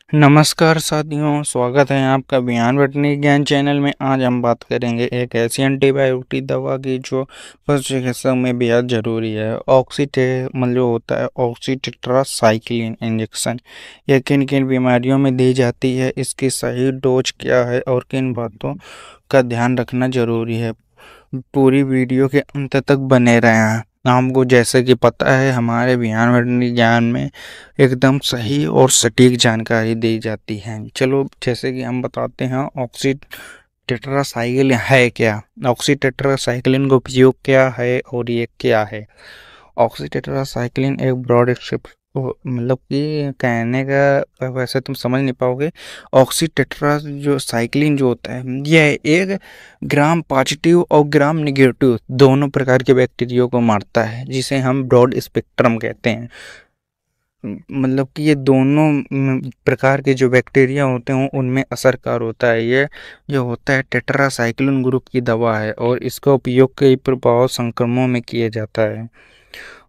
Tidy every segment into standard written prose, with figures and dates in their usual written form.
नमस्कार साथियों, स्वागत है आपका बयान वैटरनरी ज्ञान चैनल में। आज हम बात करेंगे एक ऐसी एंटीबायोटिक दवा की जो पशु चिकित्सा में बेहद ज़रूरी है। मतलब होता है ऑक्सीटेट्रासाइक्लिन इंजेक्शन। यह किन किन बीमारियों में दी जाती है, इसकी सही डोज क्या है और किन बातों का ध्यान रखना जरूरी है। पूरी वीडियो के अंत तक बने रहें। आपको जैसे कि पता है, हमारे बयान वैटरनरी ज्ञान में एकदम सही और सटीक जानकारी दी जाती है। चलो जैसे कि हम बताते हैं ऑक्सी टेट्रासाइक्लिन है क्या, ऑक्सी टेट्रासाइक्लिन का उपयोग क्या है और ये क्या है। ऑक्सी टेट्रासाइक्लिन एक ब्रॉड मतलब कि कहने का वैसे तुम समझ नहीं पाओगे। ऑक्सी टेट्रा जो साइक्लिन जो होता है, यह एक ग्राम पॉजिटिव और ग्राम निगेटिव दोनों प्रकार के बैक्टीरिया को मारता है, जिसे हम ब्रॉड स्पेक्ट्रम कहते हैं। मतलब कि ये दोनों प्रकार के जो बैक्टीरिया होते हैं उनमें असरकार होता है। ये जो होता है टेट्रासाइक्लिन ग्रुप की दवा है और इसका उपयोग कई प्रभाव संक्रमणों में किया जाता है।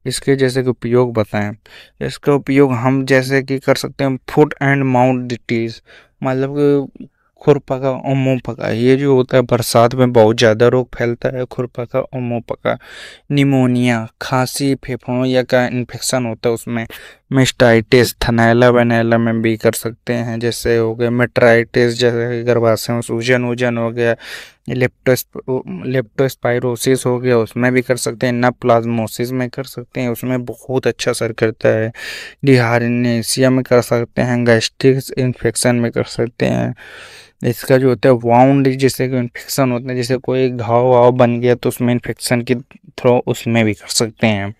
इसके जैसे कि उपयोग बताएं। इसका उपयोग हम जैसे कि कर सकते हैं फुट एंड माउथ डिटीज, मतलब खुरपका और मुंह पका। ये जो होता है बरसात में बहुत ज़्यादा रोग फैलता है, खुरपका और मुंह पका। निमोनिया, खांसी, फेफड़ों या का इन्फेक्शन होता है उसमें। मेस्टाइटिस, थनैला वनैला में भी कर सकते हैं। जैसे हो गया मेट्राइटिस, जैसे कि गर्भाशय में सूजन वूजन हो गया। लेप्टोस्पाइरोसिस हो गया, उसमें भी कर सकते हैं। ना प्लाज्मोसिस में कर सकते हैं, उसमें बहुत अच्छा असर करता है। डिहाइड्रेशिया में कर सकते हैं। गैस्ट्रिक इन्फेक्शन में कर सकते हैं। इसका जो होता है वाउंड, जैसे कि इन्फेक्शन होता है, जैसे कोई घाव वाव बन गया तो उसमें इन्फेक्शन की थ्रो उसमें भी कर सकते हैं।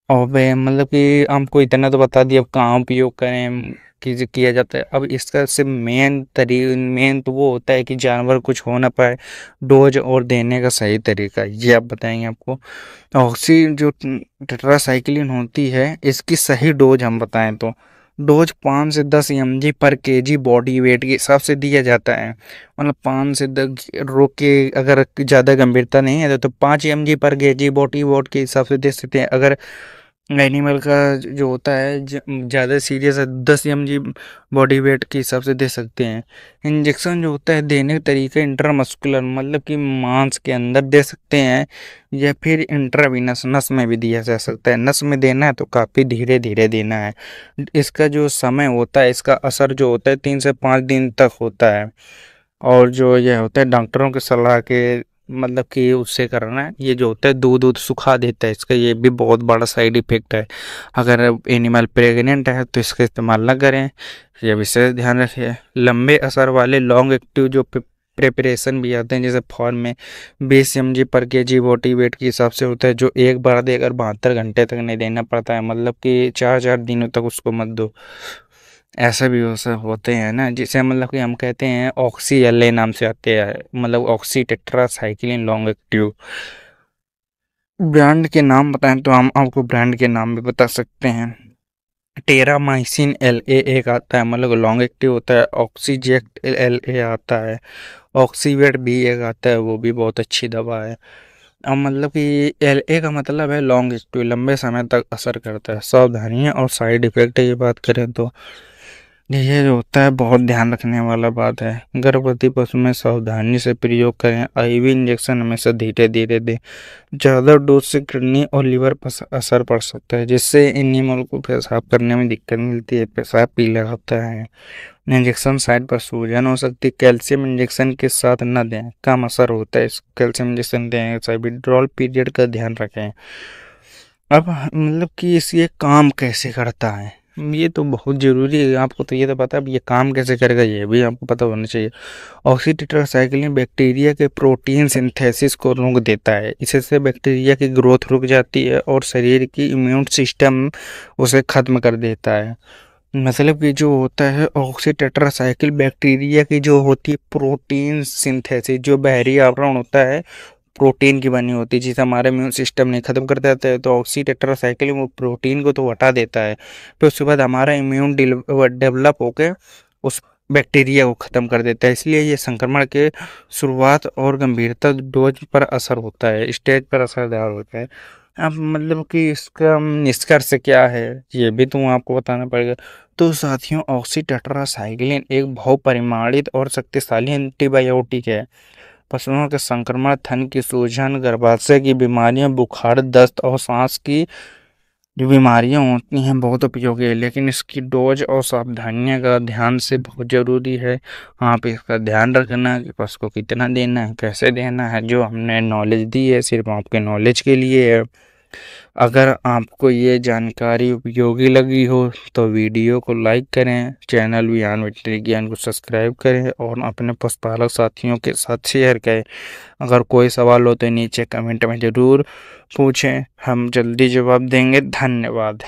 और मतलब कि हमको इतना तो बता दिया, अब कहाँ उपयोग करें किया जाता है। अब इसका सिर्फ मेन तो वो होता है कि जानवर कुछ हो ना पाए। डोज और देने का सही तरीका ये आप बताएंगे आपको। ऑक्सी जो टेट्रासाइक्लिन होती है, इसकी सही डोज हम बताएं तो डोज 5 से 10 mg पर केजी बॉडी वेट के हिसाब से दिया जाता है। मतलब 5 से 10 रोग के अगर ज़्यादा गंभीरता नहीं है तो 5 mg पर केजी बॉडी वेट के हिसाब से दे सकते हैं। अगर एनिमल का जो होता है ज़्यादा सीरियस है, 10 mg बॉडी वेट के हिसाब से दे सकते हैं। इंजेक्शन जो होता है देने का तरीका इंट्रामस्कुलर, मतलब कि मांस के अंदर दे सकते हैं, या फिर इंट्रावीनस नस में भी दिया जा सकता है। नस में देना है तो काफ़ी धीरे धीरे देना है। इसका जो समय होता है, इसका असर जो होता है 3 से 5 दिन तक होता है। और जो ये होता है डॉक्टरों की सलाह के मतलब कि उससे करना है। ये जो होता है दूध दूध सुखा देता है, इसका ये भी बहुत बड़ा साइड इफेक्ट है। अगर एनिमल प्रेग्नेंट है तो इसका इस्तेमाल ना करें, ये विशेष ध्यान रखिए। लंबे असर वाले लॉन्ग एक्टिव जो प्रिपरेशन भी आते हैं, जैसे फॉर्म में 20 mg पर केजी बॉडी वेट के हिसाब से होता है, जो एक बार देकर 72 घंटे तक नहीं देना पड़ता है। मतलब कि 4 4 दिनों तक उसको मत दो। ऐसा भी हो सब होते हैं ना, जिसे मतलब कि हम कहते हैं ऑक्सी एल ए नाम से आते हैं, मतलब oxy tetracycline long active. Brand के नाम बताएं तो हम आपको ब्रांड के नाम भी बता सकते हैं। टेरामाइसिन एल ए एक आता है, मतलब लॉन्ग एक्टिव होता है। ऑक्सीजेक्ट एल ए आता है। ऑक्सीवेट भी एक आता है, वो भी बहुत अच्छी दवा है। अब मतलब कि एल ए का मतलब है लॉन्ग एक्टिव, लंबे समय तक असर करता है। सावधानियां और साइड इफेक्ट की बात करें तो ये जो होता है बहुत ध्यान रखने वाला बात है। गर्भवती पशु में सावधानी से प्रयोग करें। आईवी इंजेक्शन हमेशा धीरे धीरे दें। ज़्यादा डोज से किडनी और लिवर पर असर पड़ सकता है, जिससे एनिमल को पेशाब करने में दिक्कत मिलती है, पेशाब पीला होता है। इंजेक्शन साइट पर सूजन हो सकती है। कैल्शियम इंजेक्शन के साथ न दें, कम असर होता है इस कैल्शियम इंजेक्शन देने से। विड्रॉल पीरियड का ध्यान रखें। अब मतलब कि ये काम कैसे करता है, ये तो बहुत जरूरी है। आपको तो ये तो पता है, अब ये काम कैसे करेगा ये भी आपको पता होना चाहिए। ऑक्सीटेट्रासाइक्लिन बैक्टीरिया के प्रोटीन सिंथेसिस को रोक देता है। इससे बैक्टीरिया की ग्रोथ रुक जाती है और शरीर की इम्यून सिस्टम उसे खत्म कर देता है। मतलब कि जो होता है ऑक्सीटेट्रासाइक्लिन बैक्टीरिया की जो होती है प्रोटीन सिंथेसिस, जो बाहरी आवरण होता है प्रोटीन की बनी होती है, जिसे हमारे इम्यून सिस्टम नहीं खत्म कर देता है। तो ऑक्सी टेट्रासाइक्लिन वो प्रोटीन को तो हटा देता है, फिर उसके बाद हमारा इम्यून डेवलप होकर उस बैक्टीरिया को खत्म कर देता है। इसलिए ये संक्रमण के शुरुआत और गंभीरता डोज पर असर होता है, स्टेज पर असरदार होता है। अब मतलब कि इसका निष्कर्ष क्या है, ये भी तो आपको बताना पड़ेगा। तो साथियों, ऑक्सी टेट्रासाइक्लिन एक बहुपरिमाणित और शक्तिशाली एंटीबायोटिक है। पशुओं के संक्रमण, थन की सूजन, गर्भाशय की बीमारियां, बुखार, दस्त और सांस की जो बीमारियां होती हैं बहुत उपयोगी है, लेकिन इसकी डोज और सावधानियां का ध्यान से बहुत ज़रूरी है। आप इसका ध्यान रखना कि पशु को कितना देना है, कैसे देना है। जो हमने नॉलेज दी है सिर्फ आपके नॉलेज के लिए है। अगर आपको ये जानकारी उपयोगी लगी हो तो वीडियो को लाइक करें, चैनल ज्ञान वेटरनरी ज्ञान को सब्सक्राइब करें और अपने पशुपालक साथियों के साथ शेयर करें। अगर कोई सवाल हो तो नीचे कमेंट में ज़रूर पूछें, हम जल्दी जवाब देंगे। धन्यवाद।